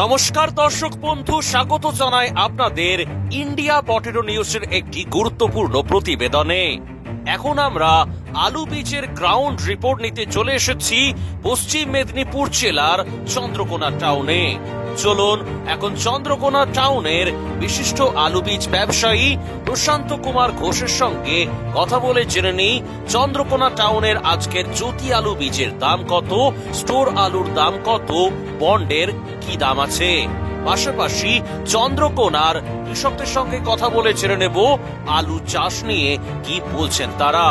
নমস্কার দর্শক বন্ধু, স্বাগত জানাই আপনাদের ইন্ডিয়া পটেটো নিউজের একটি গুরুত্বপূর্ণ প্রতিবেদনে। এখন আমরা আলু বীজের গ্রাউন্ড রিপোর্ট নিতে চলে এসেছি পশ্চিম মেদিনীপুর জেলার চন্দ্রকোনা টাউনে। চলুন এখন চন্দ্রকোনা টাউনের বিশিষ্ট আলু বীজ ব্যবসায়ী প্রশান্ত কুমার ঘোষের সঙ্গে কথা বলে জেনে নিই চন্দ্রকোনা টাউনের আজকের জ্যোতি আলু বীজের দাম কত, স্টোর আলুর দাম কত, বন্ডের কি দাম আছে। পাশাপাশি চন্দ্রকোনার কৃষকদের সঙ্গে কথা বলে জেনে নেব আলু চাষ নিয়ে কি বলছেন তারা।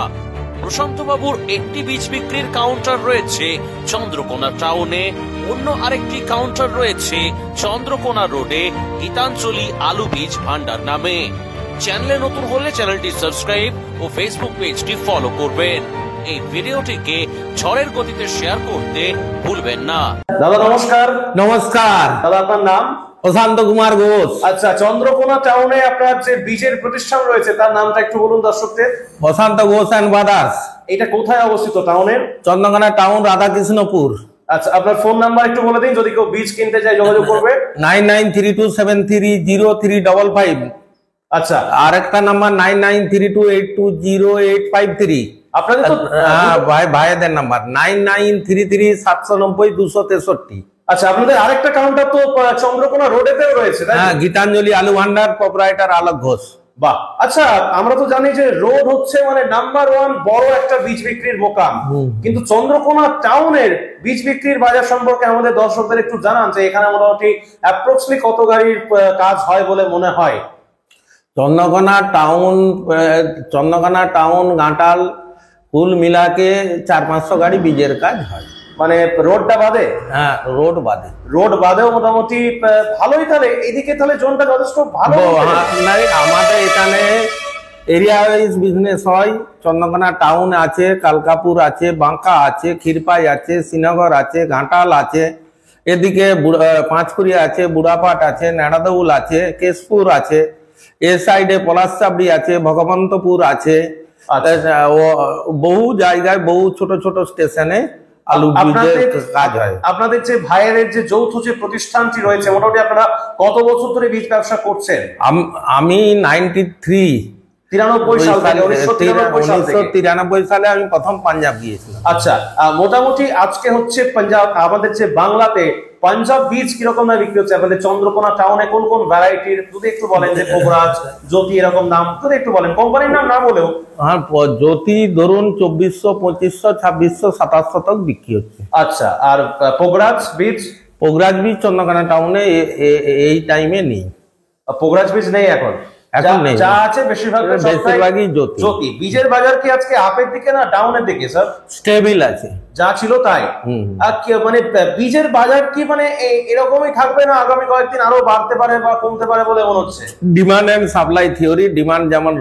প্রশান্ত বাবুর একটি বীজ বিক্রির কাউন্টার রয়েছে চন্দ্রকোনা টাউনে, অন্য আরেকটি কাউন্টার রয়েছে চন্দ্রকোনা রোডে গীতাঞ্জলি আলু বীজ ভান্ডার নামে। চ্যানেলে নতুন হলে চ্যানেলটি সাবস্ক্রাইব ও ফেসবুক পেজটি ফলো করবেন। এই ভিডিওটিকে ঝড়ের গতিতে শেয়ার করতে ভুলবেন না। দাদা নমস্কার। নমস্কার দাদা, আপনার নাম? প্রশান্ত কুমার ঘোষ। আচ্ছা, চন্দ্রকোনা টাউনে আপনার যে বীজের প্রতিষ্ঠান রয়েছে তার নামটা একটু বলুন দর্শকদের। প্রশান্ত ঘোষ এন্ড ব্রাদার্স। এটা কোথায় অবস্থিত টাউনের? চন্দ্রকোনা টাউন, রাধাকৃষ্ণপুর। আচ্ছা, আপনার ফোন নাম্বার একটু বলে দিন, যদি কেউ বীজ কিনতে চায় যোগাযোগ করবে। 9932733055। আচ্ছা, আর একটা নাম্বার 9932820853। আপনাদের তো ভাইদের নাম্বার 9933790263। আচ্ছা, আপনাদের আরেকটা কাউন্টার তো চন্দ্রকোনা রোডেতেও রয়েছে, তাই? হ্যাঁ, গীতাঞ্জলি আলু ভান্ডার, প্রোপ্রাইটার আলোক ঘোষ। বাহ। আচ্ছা, আমরা তো জানি যে রোড হচ্ছে মানে নাম্বার 1 বড় একটা বীজ বিক্রির মোকাম, কিন্তু চন্দ্রকোনা টাউনের বীজ বিক্রির বাজার সম্পর্কে আমাদের দর্শকদের একটু জানান যে এখানে মোটামুটি অ্যাপ্রক্সলি কত গাড়ির কাজ হয় বলে মনে হয়? চন্দ্রকোনা টাউন ঘাটাল কুল মিলাকে 400-500 গাড়ি বীজের কাজ হয়, মানে রোডটা বাদে? হ্যাঁ, রোড বাদে। রোড বাদেও মোটামুটি ভালোই। তাহলে এদিকে তাহলে জোনটা যথেষ্ট ভালো। আমাদের এখানে এরিয়া ওয়াইজ বিজনেস হয়। চন্দ্রকোনা টাউন আছে, কালকাপুর আছে, বাঁকা আছে, ক্ষীরপাই আছে, শ্রীনগর আছে, ঘাটাল আছে, এদিকে পাঁচকুড়িয়া আছে, বুড়াপাট আছে, নেড়াদৌল আছে, কেশপুর আছে, এ সাইডে পলাশচাবড়ি আছে, ভগবন্তপুর আছে। বহু জায়গায় বহু ছোট ছোট স্টেশনে আলু বীজের কাজ হয়। আপনাদের যে ভাইয়ের যে যৌথ যে প্রতিষ্ঠানটি রয়েছে, মোটামুটি আপনারা কত বছর ধরে বীজ ব্যবসা করছেন? আমি 1993 সালে আমি প্রথম পাঞ্জাব গিয়েছিলাম। আচ্ছা, মোটামুটি আজকে হচ্ছে পাঞ্জাব, আমাদের যে বাংলাতে পাঞ্জাব বীজ কিরকম না বিক্রি হচ্ছে আপনাদের চন্দ্রকোনা টাউনে? কোন কোন ভ্যারাইটির যদি একটু বলেন, যে পোগরাজ, জ্যোতি, এরকম নাম যদি একটু বলেন, কোম্পানির নাম না বলেও। হ্যাঁ, জ্যোতি ধরুন 2400, 2500, 2600, 2700 তক বিক্রি হচ্ছে। আচ্ছা, আর পোগরাজ বীজ? পোগরাজ বীজ চন্দ্রকোনা টাউনে এই টাইমে নেই। পোগরাজ বীজ নেই এখন? নেই। যা আছে বেশিরভাগই জ্যোতি। বীজের বাজার কি আজকে আপের দিকে না ডাউনের দিকে স্যার? স্টেবল আছে, যা ছিল তাই। আর মানে বীজের বাজার কি মানে এরকমই থাকবে, না আগামী কয়েকদিন আরো বাড়তে পারে বা কমতে পারে বলে মনে হচ্ছে? Demand and supply theory, demand যেমন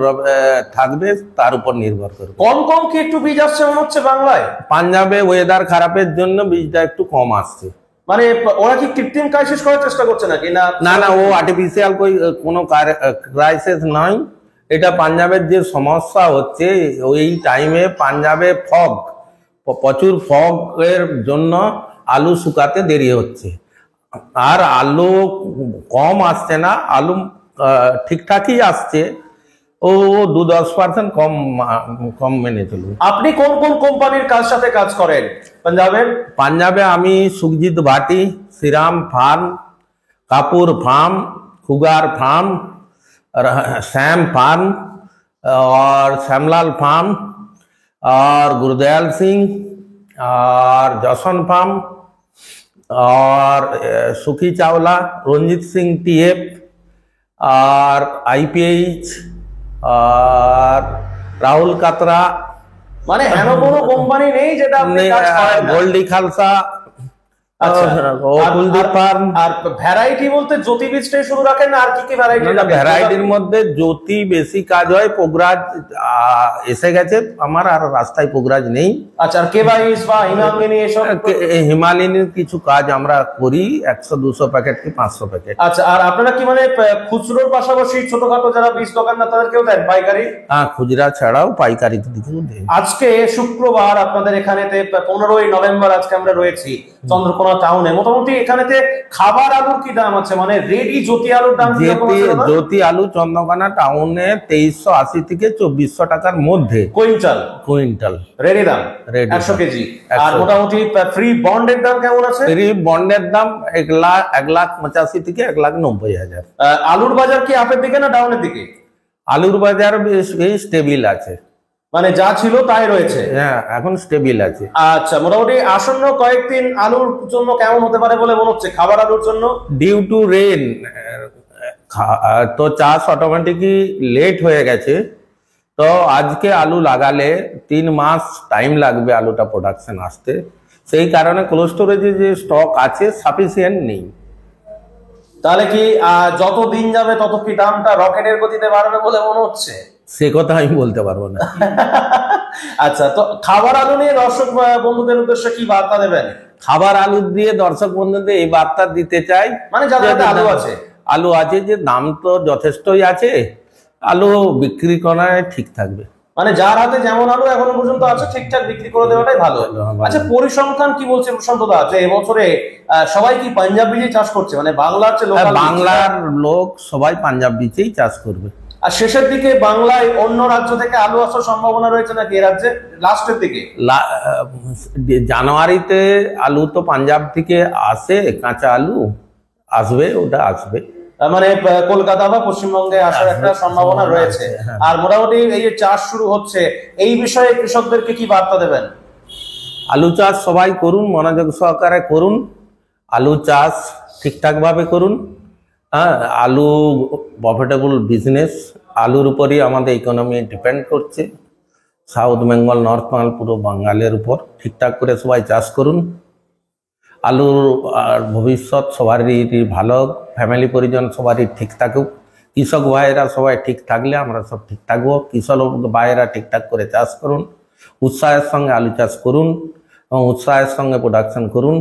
থাকবে তার উপর নির্ভর করবে। কম কি একটু বীজ আসছে মনে হচ্ছে বাংলায়? পাঞ্জাবে ওয়েদার খারাপের জন্য বীজটা একটু কম আসছে। মানে ওরা কি কৃত্রিম ক্রাইসিস করার চেষ্টা করছে নাকি? না, ও আর্টিফিশিয়াল কোনো ক্রাইসিস নয়। এটা পাঞ্জাবের যে সমস্যা হচ্ছে, ওই টাইমে পাঞ্জাবে প্রচুর ফগ এর জন্য আলু শুকাতে দেরি হচ্ছে। আর আলু কম আসছে না, আলু ঠিকঠাকই আসছে, ও 2-10% কম মেনে চলুন। আপনি কোন কোন কোম্পানির সাথে কাজ করেন পাঞ্জাবে? আমি সুখজিৎ ভাটি, শ্রীরাম ফার্ম, কাপুর ফার্ম, खुगार फार्म, सैम फार्म और श्यामलाल फार्म और गुरदयाल सिंह और जसन फार्म और सुखी चावला, रंजीत सिंह TF और IPH और राहुल कातरा। মানে এমন কোনো কোম্পানি নেই যেটা আপনি কাজ করেন না? গোল্ডি খালসা। আচ্ছা, আর ভ্যারাইটি বলতে জ্যোতি বীজটাই শুরু রাখেন না, আর কি কি ভ্যারাইটি? ভ্যারাইটির মধ্যে জ্যোতি বেশি কাজ হয়, পোগরাজ এসে গেছে আমার, আর রাস্তায় পোগরাজ নেই। আচ্ছা, আর কেবাইস বা হিমালয়ানি এসব? হিমালয়ানির কিছু কাজ আমরা করি, 100-200 প্যাকেট কি 500 প্যাকেট। আচ্ছা, আর আপনারা কি মানে খুচরোর পাশাপাশি ছোটখাটো যারা বীজ দোকানদার তাদেরকেও দেন পাইকারি? হ্যাঁ, খুচরা ছাড়াও পাইকারি দিকেও দেন। আজকে শুক্রবার, আপনাদের এখানেতে 15ই নভেম্বর আজকে আমরা রয়েছি। চন্দ্রকোনা টাউনে, মোটামুটি এখানেতে খাবার আলুর কি দাম আছে, মানে রেডি জ্যোতি আলুর দাম কিরকম আছে দাদা? জ্যোতি আলু চন্দ্রকোনা টাউনে 2380 থেকে 2400 টাকার মধ্যে কুইন্টাল রেডি দাম, Ready 100 কেজি। 100 আর মোটামুটি ফ্রি বন্ডের দাম কেমন আছে? ফ্রি বন্ডের দাম 1,85,000 থেকে 1,90,000। আলুর বাজার কি আপের দিকে না ডাউনের দিকে? আলুর বাজার বেশ স্টেবিল আছে, মানে যা ছিল তাই রয়েছে। হ্যাঁ এখন স্টেবিল আছে। আচ্ছা, মোটামুটি আসন্ন কয়েকদিন আলুর জন্য কেমন হতে পারে বলে মনে হচ্ছে, খাবার আলুর জন্য? ডিউ টু রেন তো চাষ অটোমেটিকই লেট হয়ে গেছে, তো আজকে আলু লাগালে 3 মাস টাইম লাগবে আলুটা প্রোডাকশন আসতে, সেই কারণে কোল্ড স্টোরেজে যে স্টক আছে সাফিসিয়েন্ট নেই। তাহলে কি যত দিন যাবে তত কি দামটা রকেটের গতিতে বাড়বে বলে মনে হচ্ছে? সে কথা আমি বলতে পারবো না। আচ্ছা, তো খাবার আলু নিয়ে দর্শক বন্ধুদের উদ্দেশ্যে কি বার্তা দেবেন? খাবার আলু দিয়ে দর্শক বন্ধুদের এই বার্তা দিতে চাই, মানে যাদের আলু আছে যে দাম তো যথেষ্টই আছে, আলু বিক্রি করায় ঠিক থাকবে, মানে যার হাতে যেমন আলু এখনো পর্যন্ত আছে ঠিকঠাক বিক্রি করে দেওয়াটাই ভালো। আচ্ছা, পরিসংখ্যান কি বলছে প্রশান্ত দা, যে এবছরে সবাই কি পাঞ্জাব বীজে চাষ করছে, মানে বাংলার যে বাংলার লোক সবাই পাঞ্জাব বীজেই চাষ করবে? আর শেষের দিকে বাংলায় অন্য রাজ্য থেকে আলু আসার সম্ভাবনা রয়েছে নাকি এ রাজ্যে লাস্টের দিকে? জানুয়ারিতে আলু তো পাঞ্জাব থেকে আসে, কাঁচা আলু আসবে, ওটা আসবে, মানে কলকাতা বা পশ্চিমবঙ্গে আসার একটা সম্ভাবনা রয়েছে। আর মোটামুটি এই যে চাষ শুরু হচ্ছে, এই বিষয়ে কৃষকদেরকে কি বার্তা দেবেন? আলু চাষ সবাই করুন, মনোযোগ সহকারে করুন, আলু চাষ ঠিকঠাক ভাবে করুন। হ্যাঁ, আলু প্রফিটেবল বিজনেস, আলুর উপরই আমাদের ইকোনমি ডিপেন্ড করছে, সাউথ বেঙ্গল, নর্থ বেঙ্গল, পুরো বাঙালের উপর। ঠিকঠাক করে সবাই চাষ করুন, আলুর আর ভবিষ্যৎ সবারই ভালো, ফ্যামিলি পরিজন সবারই ঠিক থাকুক। কৃষক ভাইয়েরা সবাই ঠিক থাকলে আমরা সব ঠিক থাকবো। কৃষক ভাইয়েরা ঠিকঠাক করে চাষ করুন, উৎসাহের সঙ্গে আলু চাষ করুন এবং উৎসাহের সঙ্গে প্রোডাকশন করুন।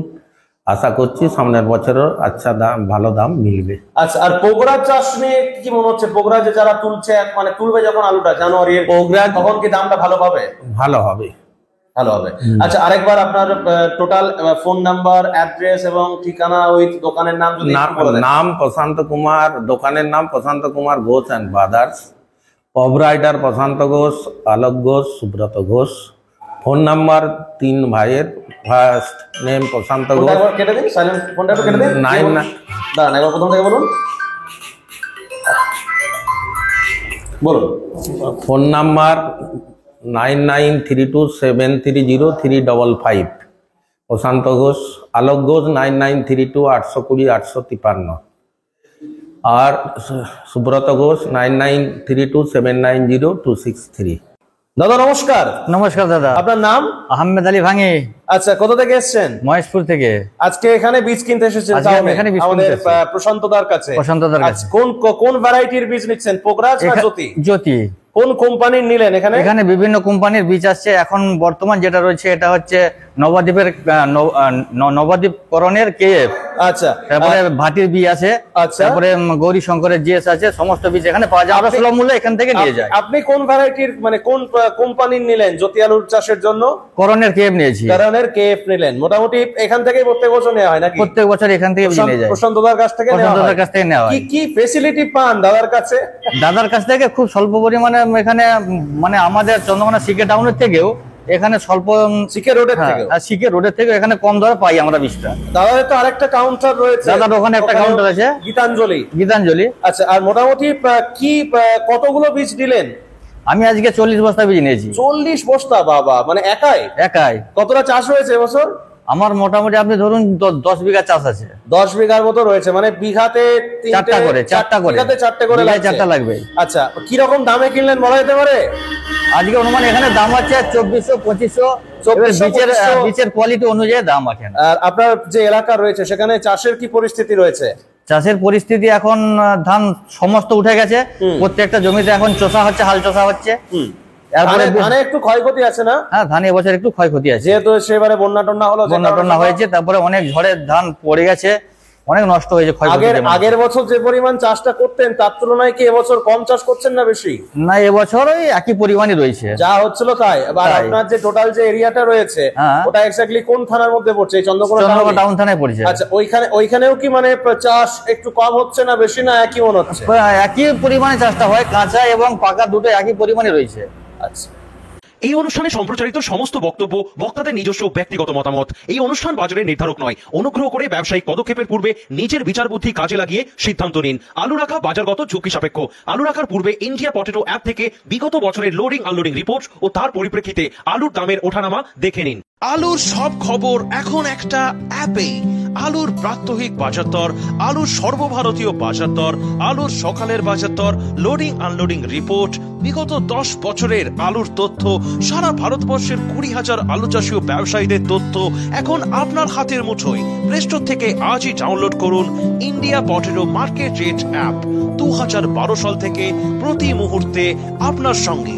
আশা করছি সামনের বছরও আচ্ছা দাম, ভালো দাম মিলবে। আচ্ছা, আর পোগরা চাষ নিয়ে কি মনে হচ্ছে? পোগরা যে যারা তুলছে, মানে তুলবে যখন আলুটা জানুয়ারি, পোগরা তখন কি দামটা ভালো পাবে? ভালো হবে, ভালো হবে। আচ্ছা, আরেকবার আপনার টোটাল ফোন নাম্বার, অ্যাড্রেস এবং ঠিকানা, ওই দোকানের নাম যদি বলে দেন। নাম প্রশান্ত কুমার, দোকানের নাম Prashant Kumar Ghosh and Brothers, operator Prashant Ghosh, Alok Ghosh, Subrata Ghosh. Phone number 3 ভাইয়ের, ফার্স্ট নেম প্রশান্ত ঘোষ। কেটে দিন, সাইলেন্ট ফোনটা একটু কেটে দিন। দাঁড়ান, একবার প্রথম থেকে বলুন। বলুন। Phone number 9932730355। প্রশান্ত ঘোষ। আলোক ঘোষ 9932820853। আর সুব্রত ঘোষ 9932790263। দাদা নমস্কার। নমস্কার দাদা। আপনার নাম? আহমেদ আলী ভাঙি। আচ্ছা, কোথা থেকে এসেছেন? মহেশপুর থেকে। আজকে এখানে বীজ কিনতে এসেছেন আমাদের প্রশান্তদার কাছে। কোন ভ্যারাইটির বীজ নিচ্ছেন, পোগরাজ না জ্যোতি? জ্যোতি। কোন কোম্পানির নিলেন? এখানে বিভিন্ন কোম্পানির বীজ আসছে। এখন বর্তমান যেটা রয়েছে এটা হচ্ছে নবদ্বীপের নবদ্বীপ করণের কেএফ। আচ্ছা, তারপরে ভাটির বীজ আছে, তারপরে গৌরী শঙ্করের জিএস আছে। সমস্ত বীজ এখানে পাওয়া যায়, আমরা সুলভ মূল্যে এখান থেকে নিয়ে যাই। আপনি কোন ভ্যারাইটির, মানে কোন কোম্পানির নিলেন জ্যোতি আলুর চাষের জন্য? করণের কেএফ নিয়েছি। করণের কেএফ নিলেন। মোটামুটি এখান থেকে প্রত্যেক বছর নেওয়া হয় নাকি? প্রত্যেক বছর এখান থেকে নিয়ে যাই। প্রশান্তদার কাছ থেকে নেওয়া হয়। কি ফেসিলিটি পান দাদার কাছে? দাদার কাছ থেকে খুব স্বল্প পরিমাণে এখানে, মানে আমাদের চন্দ্রকোনা সিকে টাউনের থেকেও এখানে স্বল্প, সিকে রোডের থেকে এখানে কম দরে পাই আমরা বীজটা। দাদার তো আরেকটা কাউন্টার রয়েছে, দাদার ওখানে একটা কাউন্টার আছে, গীতাঞ্জলি। আচ্ছা, আর মোটামুটি কি কতগুলো বীজ দিলেন? আমি আজকে 40 বস্তা বীজ নিয়েছি। 40 বস্তা? বাবা, মানে একাই? কতটা চাষ হয়েছে এবছর? আমার মোটামুটি আপনি ধরুন 10 বিঘা চাষ আছে। 10 বিঘার মতো রয়েছে, মানে বিঘাতে 4টা করে লাগবে। আচ্ছা, কি রকম দামে কিনলেন বলা যেতে পারে? আজকে অনুমান এখানে দাম আছে 2400-2500। বীজের কোয়ালিটি অনুযায়ী দাম আছে। আর আপনার যে এলাকা রয়েছে সেখানে চাষের কি পরিস্থিতি রয়েছে? চাষের পরিস্থিতি এখন ধান সমস্ত উঠে গেছে, প্রত্যেকটা জমিতে এখন চষা হচ্ছে, হাল চষা হচ্ছে। ধানে একটু ক্ষয়ক্ষতি আছে না? হ্যাঁ, ধানে এবছর একটু ক্ষয়ক্ষতি আছে, যেহেতু সেবারে বন্যা টন্যা হয়েছে, তারপরে অনেক ঝড়ে ধান পড়ে গেছে, অনেক নষ্ট হয়েছে, ক্ষয়ক্ষতি যেমন। আগের বছর যে পরিমাণ চাষটা করতেন তার তুলনায় কি এবছর কম চাষ করছেন না বেশি? না, এবছর ওই একই পরিমাণই রয়েছে, যা হচ্ছিল তাই। এবার তাই। আপনার যে টোটাল যে এরিয়াটা রয়েছে হ্যাঁ। ওটা এক্স্যাক্টলি কোন থানার মধ্যে পড়ছে? এই চন্দ্রকোনা টাউন থানায় পড়েছে। আচ্ছা, ওইখানেও কি মানে চাষ একটু কম হচ্ছে না বেশি, না একই মনে হচ্ছে? একই পরিমাণে চাষটা হয়, কাঁচা এবং পাকা দুটো একই পরিমাণে রয়েছে। আচ্ছা। এই অনুষ্ঠানে সম্প্রচারিত সমস্ত বক্তব্য বক্তাদের নিজস্ব ব্যক্তিগত মতামত। এই অনুষ্ঠান বাজারের নির্ধারক নয়। অনুগ্রহ করে ব্যবসায়িক পদক্ষেপের পূর্বে নিজের বিচার বুদ্ধি কাজে লাগিয়ে সিদ্ধান্ত নিন। আলু রাখা বাজারগত ঝুঁকি সাপেক্ষ। আলু রাখার পূর্বে ইন্ডিয়া পটেটো অ্যাপ থেকে বিগত বছরের লোডিং আনলোডিং রিপোর্ট ও তার পরিপ্রেক্ষিতে আলুর দামের ওঠানামা দেখে নিন। আলুর সব খবর এখন একটা অ্যাপেই। আলুর প্রাত্যহিক বাজার দর, আলুর সর্বভারতীয় বাজার দর, আলুর সকালের বাজার দর, লোডিং আনলোডিং রিপোর্ট, বিগত 10 বছরের আলুর তথ্য, সারা ভারতবর্ষের 20,000 আলু চাষী ও ব্যবসায়ীদের তথ্য এখন আপনার হাতের মুঠোয়। প্লে স্টোর থেকে আজই ডাউনলোড করুন India potato market rate app. 2012 সাল থেকে প্রতি মুহূর্তে আপনার সঙ্গে।